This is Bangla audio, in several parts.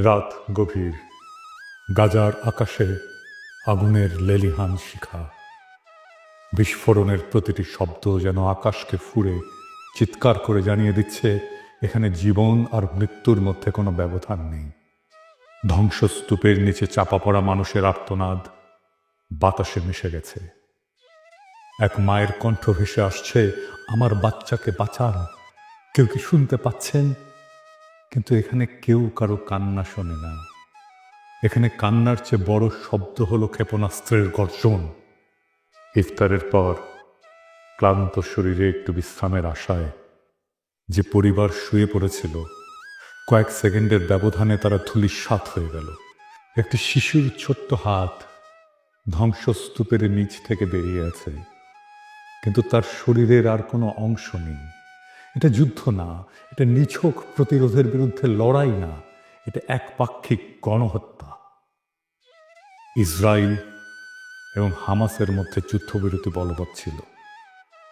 রাত গভীর, গাজার আকাশে আগুনের লেলিহান শিখা। বিস্ফোরণের প্রতিটি শব্দ যেন আকাশকে ফুঁড়ে চিৎকার করে জানিয়ে দিচ্ছে এখানে জীবন আর মৃত্যুর মধ্যে কোনো ব্যবধান নেই। ধ্বংসস্তূপের নিচে চাপা পড়া মানুষের আর্তনাদ বাতাসে মিশে গেছে। এক মায়ের কণ্ঠ ভেসে আসছে, আমার বাচ্চাকে বাঁচান। কেউ কি শুনতে পাচ্ছেন? কিন্তু এখানে কেউ কারো কান্না শোনে না। এখানে কান্নার চেয়ে বড় শব্দ হলো ক্ষেপণাস্ত্রের গর্জন। ইফতারের পর ক্লান্ত শরীরে একটু বিশ্রামের আশায় যে পরিবার শুয়ে পড়েছিল, কয়েক সেকেন্ডের ব্যবধানে তারা ধূলিসাৎ হয়ে গেল। একটি শিশুর ছোট্ট হাত ধ্বংসস্তূপের নিচ থেকে বেরিয়ে আছে, কিন্তু তার শরীরের আর কোনো অংশ নেই। এটা যুদ্ধ না, এটা নিছক প্রতিরোধের বিরুদ্ধে লড়াই না, এটা একপাক্ষিক গণহত্যা। ইসরায়েল এবং হামাসের মধ্যে যুদ্ধবিরতি বলবৎ ছিল।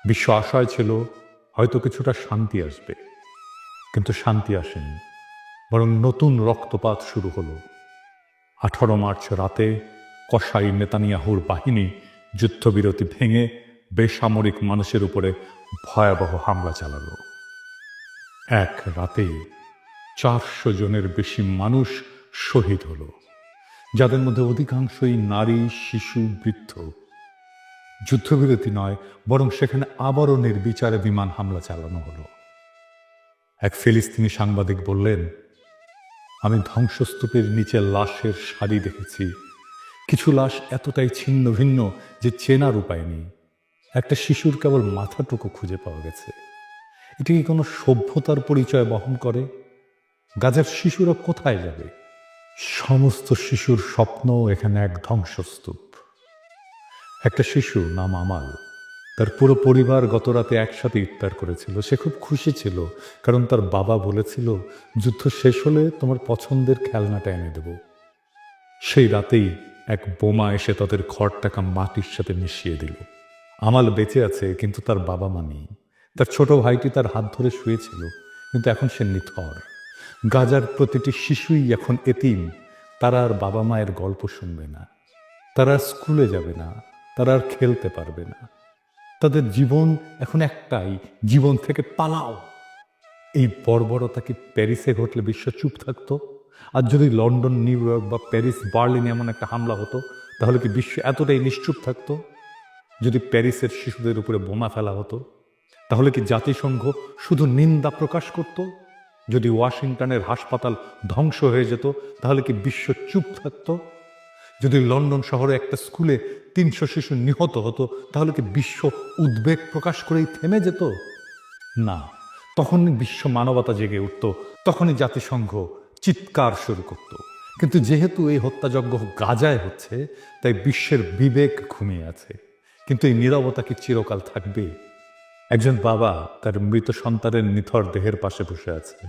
বিশ্ব আশায় ছিল হয়তো কিছুটা শান্তি আসবে, কিন্তু শান্তি আসেনি, বরং নতুন রক্তপাত শুরু হলো। 18 মার্চ রাতে কসাই নেতানিয়াহুর বাহিনী যুদ্ধবিরতি ভেঙে বেসামরিক মানুষের উপরে ভয়াবহ হামলা চালালো। এক রাতে 400 জনের বেশি মানুষ শহীদ হলো, যাদের মধ্যে অধিকাংশই নারী, শিশু, বৃদ্ধ। যুদ্ধবিরতি নয়, বরং সেখানে আবারও নির্বিচারে বিমান হামলা চালানো হলো। এক ফিলিস্তিনি সাংবাদিক বললেন, আমি ধ্বংসস্তূপের নিচে লাশের সারি দেখেছি। কিছু লাশ এতটাই ছিন্ন ভিন্ন যে চেনার উপায় নেই। একটা শিশুর কেবল মাথাটুকু খুঁজে পাওয়া গেছে। এটি কি কোনো সভ্যতার পরিচয় বহন করে? গাজার শিশুরা কোথায় যাবে? সমস্ত শিশুর স্বপ্ন এখানে এক ধ্বংসস্তূপ। একটা শিশু নাম আমাল, তার পুরো পরিবার গতরাতে একসাথে ইফতার করেছিল। সে খুব খুশি ছিল, কারণ তার বাবা বলেছিল, যুদ্ধ শেষ হলে তোমার পছন্দের খেলনাটা এনে দেব। সেই রাতেই এক বোমা এসে তাদের ঘরটাকে মাটির সাথে মিশিয়ে দিল। আমাল বেঁচে আছে, কিন্তু তার বাবা মা নেই। তার ছোট ভাইটি তার হাত ধরে শুয়েছিল, কিন্তু এখন সে নিথর। গাজার প্রতিটি শিশুই এখন এতিম। তারা আর বাবা মায়ের গল্প শুনবে না, তারা স্কুলে যাবে না, তারা আর খেলতে পারবে না। তাদের জীবন এখন একটাই, জীবন থেকে পালাও। এই বর্বরতা কি প্যারিসে ঘটলে বিশ্ব চুপ থাকতো? আর যদি লন্ডন, নিউ ইয়র্ক বা প্যারিস, বার্লিনে এমন একটা হামলা হতো, তাহলে কি বিশ্ব এতটাই নিশ্চুপ থাকতো? যদি প্যারিসের শিশুদের উপরে বোমা ফেলা হতো, তাহলে কি জাতিসংঘ শুধু নিন্দা প্রকাশ করত? যদি ওয়াশিংটনের হাসপাতাল ধ্বংস হয়ে যেত, তাহলে কি বিশ্ব চুপ থাকতো? যদি লন্ডন শহরে একটা স্কুলে 300 শিশু নিহত হতো, তাহলে কি বিশ্ব উদ্বেগ প্রকাশ করেই থেমে যেত? না, তখনই বিশ্ব মানবতা জেগে উঠত, তখনই জাতিসংঘ চিৎকার শুরু করত। কিন্তু যেহেতু এই হত্যাযজ্ঞ গাজায় হচ্ছে, তাই বিশ্বের বিবেক ঘুমিয়ে আছে। কিন্তু এই নীরবতা কি চিরকাল থাকবে? একজন বাবা তার মৃত সন্তানের নিথর দেহের পাশে বসে আছে।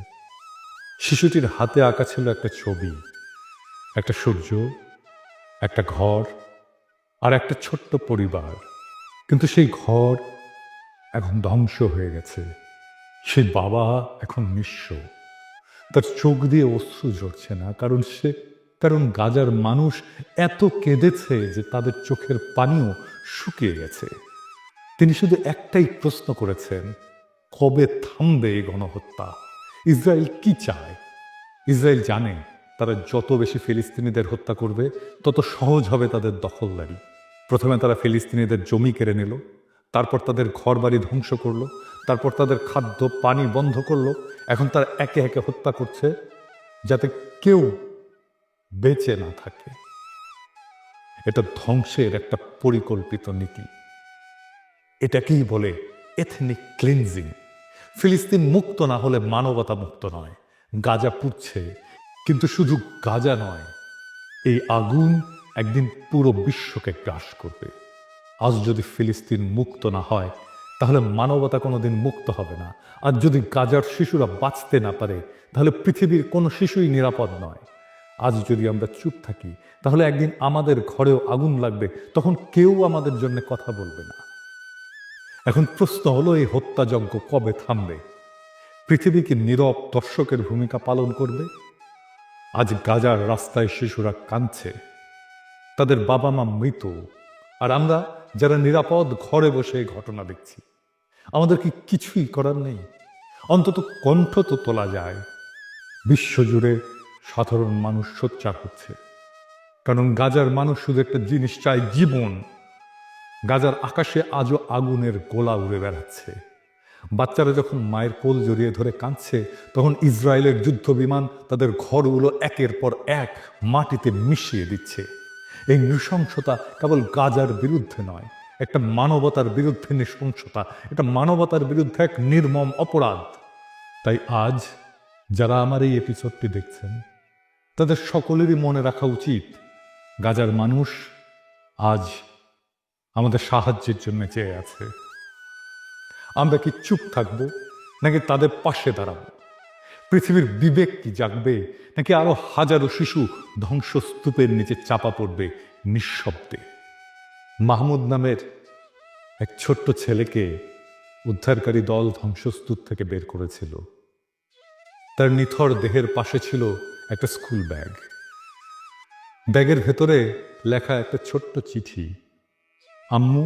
শিশুটির হাতে আঁকা ছিল একটা ছবি, একটা সূর্য, একটা ঘর আর একটা ছোট্ট পরিবার। কিন্তু সেই ঘর এখন ধ্বংস হয়ে গেছে। সেই বাবা এখন নিঃস্ব। তার চোখ দিয়ে অশ্রু ঝরছে না, কারণ গাজার মানুষ এত কেঁদেছে যে তাদের চোখের পানিও শুকিয়ে গেছে। তিনি শুধু একটাই প্রশ্ন করেছেন, কবে থামবে এই গণহত্যা? ইসরায়েল কি চায়? ইসরায়েল জানে তারা যত বেশি ফিলিস্তিনিদের হত্যা করবে, তত সহজ হবে তাদের দখলদারি। প্রথমে তারা ফিলিস্তিনিদের জমি কেড়ে নিল, তারপর তাদের ঘরবাড়ি ধ্বংস করলো, তারপর তাদের খাদ্য পানি বন্ধ করলো। এখন তারা একে একে হত্যা করছে, যাতে কেউ বেঁচে না থাকে। এটা ধ্বংসের একটা পরিকল্পিত নীতি। এটাকেই বলে এথনিক ক্লিনজিং। ফিলিস্তিন মুক্ত না হলে মানবতা মুক্ত নয়। গাজা পুড়ছে, কিন্তু শুধু গাজা নয়, এই আগুন একদিন পুরো বিশ্বকে গ্রাস করবে। আজ যদি ফিলিস্তিন মুক্ত না হয়, তাহলে মানবতা কোনোদিন মুক্ত হবে না। আর যদি গাজার শিশুরা বাঁচতে না পারে, তাহলে পৃথিবীর কোনো শিশুই নিরাপদ নয়। আজ যদি আমরা চুপ থাকি, তাহলে একদিন আমাদের ঘরেও আগুন লাগবে, তখন কেউ আমাদের জন্য কথা বলবে না। এখন প্রশ্ন হলো, এই হত্যাযজ্ঞ কবে থামবে? পৃথিবী কি নীরব দর্শকের ভূমিকা পালন করবে? আজ গাজার রাস্তায় শিশুরা কাঁদছে, তাদের বাবা মা মৃত, আর আমরা যারা নিরাপদ ঘরে বসে এই ঘটনা দেখছি, আমাদের কি কিছুই করার নেই? অন্তত কণ্ঠ তো তোলা যায়। বিশ্বজুড়ে সাধারণ মানুষ সোচ্চার হচ্ছে, কারণ গাজার মানুষ শুধু একটা জিনিস চায়, জীবন। গাজার আকাশে আজও আগুনের গোলা উড়ে বেড়াচ্ছে। বাচ্চারা যখন মায়ের কোল জড়িয়ে ধরে কাঁদছে, তখন ইসরায়েলের যুদ্ধ বিমান তাদের ঘরগুলো একের পর এক মাটিতে মিশিয়ে দিচ্ছে। এই নৃশংসতা কেবল গাজার বিরুদ্ধে নয়, একটা মানবতার বিরুদ্ধে নৃশংসতা, এটা মানবতার বিরুদ্ধে এক নির্মম অপরাধ। তাই আজ যারা আমার এই এপিসোডটি দেখছেন, তাদের সকলেরই মনে রাখা উচিত, গাজার মানুষ আজ আমাদের সাহায্যের জন্য চেয়ে আছে। আমরা কি চুপ থাকবো, নাকি তাদের পাশে দাঁড়াবো? পৃথিবীর বিবেক কি জাগবে, নাকি আরো হাজারো শিশু ধ্বংসস্তূপের নিচে চাপা পড়বে নিঃশব্দে? মাহমুদ নামের এক ছোট্ট ছেলেকে উদ্ধারকারী দল ধ্বংসস্তূপ থেকে বের করেছিল। তার নিথর দেহের পাশে ছিল একটা স্কুল ব্যাগ। ব্যাগের ভেতরে লেখা একটা ছোট্ট চিঠি, আম্মু,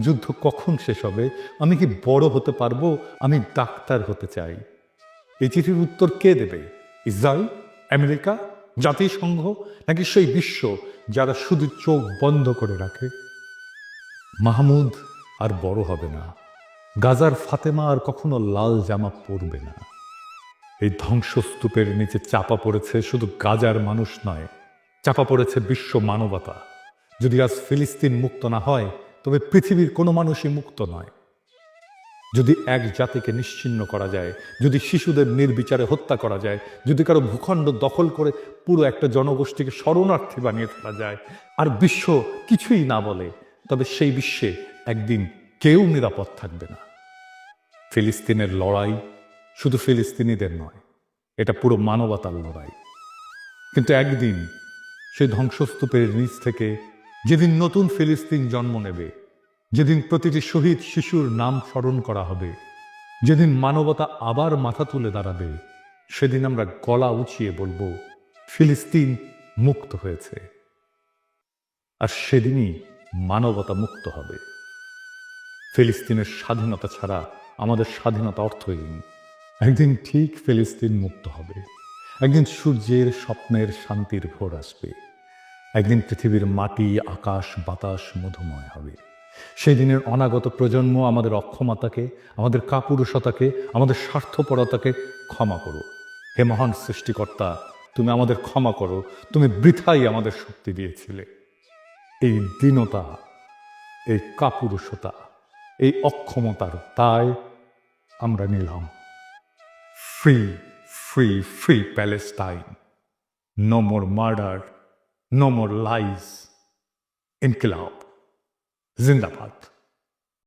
যুদ্ধ কখন শেষ হবে? আমি কি বড় হতে পারবো? আমি ডাক্তার হতে চাই। এই চিঠির উত্তর কে দেবে? ইসরায়েল, আমেরিকা, জাতিসংঘ, নাকি সেই বিশ্ব যারা শুধু চোখ বন্ধ করে রাখে? মাহমুদ আর বড় হবে না। গাজার ফাতেমা আর কখনো লাল জামা পরবে না। এই ধ্বংসস্তূপের নিচে চাপা পড়েছে শুধু গাজার মানুষ নয়, চাপা পড়েছে বিশ্ব মানবতা। যদি আজ ফিলিস্তিন মুক্ত না হয়, তবে পৃথিবীর কোনো মানুষই মুক্ত নয়। যদি এক জাতিকে নিশ্চিহ্ন করা যায়, যদি শিশুদের নির্বিচারে হত্যা করা যায়, যদি কারো ভূখণ্ড দখল করে পুরো একটা জনগোষ্ঠীকে শরণার্থী বানিয়ে ফেলা যায়, আর বিশ্ব কিছুই না বলে, তবে সেই বিশ্বে একদিন কেউ নিরাপদ থাকবে না। ফিলিস্তিনের লড়াই শুধু ফিলিস্তিনিদের নয়, এটা পুরো মানবতার লড়াই। কিন্তু একদিন সেই ধ্বংসস্তূপের নিচ থেকে যেদিন নতুন ফিলিস্তিন জন্ম নেবে, যেদিন প্রতিটি শহীদ শিশুর নাম স্মরণ করা হবে, যেদিন মানবতা আবার মাথা তুলে দাঁড়াবে, সেদিন আমরা গলা উঁচিয়ে বলবো, ফিলিস্তিন মুক্ত হয়েছে। আর সেদিনই মানবতা মুক্ত হবে। ফিলিস্তিনের স্বাধীনতা ছাড়া আমাদের স্বাধীনতা অর্থহীন। একদিন ঠিক ফিলিস্তিন মুক্ত হবে। একদিন সূর্যের স্বপ্নের শান্তির ভোর আসবে। একদিন পৃথিবীর মাটি, আকাশ, বাতাস মধুময় হবে। সেই দিনের অনাগত প্রজন্ম আমাদের অক্ষমতাকে, আমাদের কাপুরুষতাকে, আমাদের স্বার্থপরতাকে ক্ষমা করো। হে মহান সৃষ্টিকর্তা, তুমি আমাদের ক্ষমা করো। তুমি বৃথাই আমাদের শক্তি দিয়েছিলে। এই দীনতা, এই কাপুরুষতা, এই অক্ষমতার দায় আমরা নিলাম। Free, free, free Palestine. No more murder, no more lies. ইনকিলাব জিন্দাবাদ।